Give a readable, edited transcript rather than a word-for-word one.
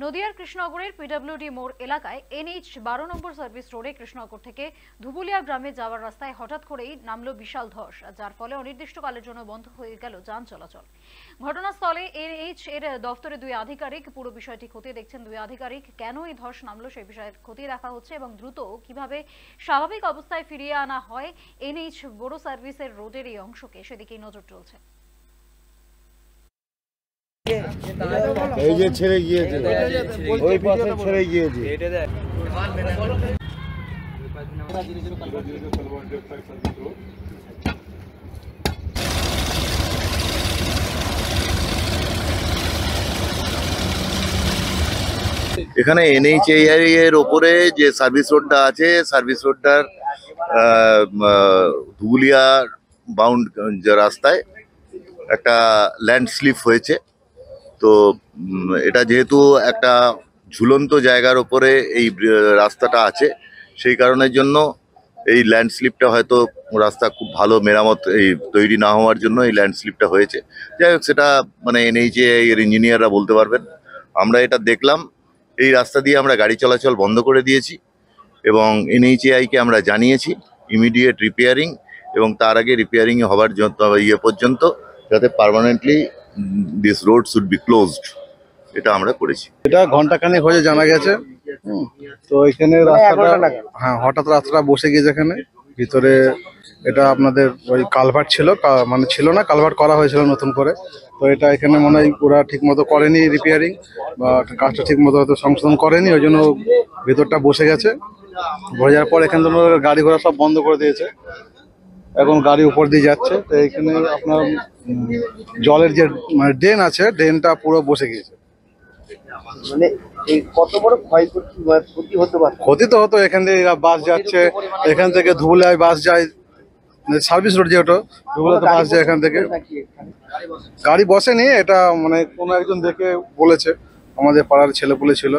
নদিয়ার কৃষ্ণনগরের পিডব্লিউডি মোড় এলাকায় NH 12 নম্বর সার্ভিস রোডে কৃষ্ণনগর থেকে ধুবুলিয়া গ্রামে যাওয়ার রাস্তায় হঠাৎ করেই নামলো বিশাল ধস, যার ফলে অনির্দিষ্টকালের জন্য বন্ধ হয়ে গেল যান চলাচল। ঘটনাস্থলে NH এর দফতরে দুই আধিকারিক পুরো বিষয়টি খতিয়ে দেখছেন। দুই আধিকারিক কেন এই ধস নামলো সেই বিষয়ে খতিয়ে দেখা হচ্ছে এবং দ্রুত কিভাবে স্বাভাবিক অবস্থায় ফিরিয়ে আনা হয় NH বড় সার্ভিসের রোডের এই অংশকে, সেদিকেই নজর চলছে। এই যে ছেড়ে গিয়েছে, ওই পাশে ছেড়ে গিয়েছে। এখানে NHAI এর ওপরে যে সার্ভিস রোডটা আছে, সার্ভিস রোডটার ধুবুলিয়া বাউন্ড যে রাস্তায় একটা ল্যান্ডস্লিপ হয়েছে। তো এটা যেহেতু একটা ঝুলন্ত জায়গার ওপরে এই রাস্তাটা আছে, সেই কারণের জন্য এই ল্যান্ডস্লিপটা হয়তো রাস্তা খুব ভালো মেরামত তৈরি না হওয়ার জন্য এই ল্যান্ডস্লিপটা হয়েছে। যাই হোক, সেটা মানে NHAI এর ইঞ্জিনিয়াররা বলতে পারবেন। আমরা এটা দেখলাম, এই রাস্তা দিয়ে আমরা গাড়ি চলাচল বন্ধ করে দিয়েছি এবং NHAI-কে আমরা জানিয়েছি ইমিডিয়েট রিপেয়ারিং, এবং তার আগে রিপেয়ারিং হওয়ার পর্যন্ত যাতে permanently this road should be closed, এটা আমরা করেছি। এটা ঘন্টাখানেক হয়ে জানা গেছে। তো এখানে রাস্তাটা হঠাৎ রাস্তাটা বসে গিয়েছে এখানে ভিতরে। এটা আপনাদের ওই কালভার্ট ছিল, মানে ছিল না, কালভার্ট করা হয়েছিল নতুন করে। তো এটা এখানে মনে হয় ওরা ঠিক মতো করেনি রিপেয়ারিং, বা কাজটা ঠিক মতো হয়তো সংশোধন করেনি, ওই জন্য ভিতরটা বসে গেছে। বসে যাওয়ার পর এখানে গাড়ি ঘোড়া সব বন্ধ করে দিয়েছে, এখন গাড়ি উপর দিয়ে যাচ্ছে। তো এখানে আপনার জলের যে মানে ড্রেন আছে, ড্রেনটা পুরো বসে গিয়েছে। মানে এই কত বড় ক্ষতি হতে পারে? ক্ষতি তো হতো, এখান থেকে বাস যাচ্ছে, এখান থেকে ধুবুলিয়ায় বাস যায়, সার্ভিস রোড যেটা ধুবুলিয়াতে বাস যায়, এখান থেকে গাড়ি বসেনি। এটা মানে কোনো একজন দেখে বলেছে, আমাদের পাড়ার ছেলে বলেছিল।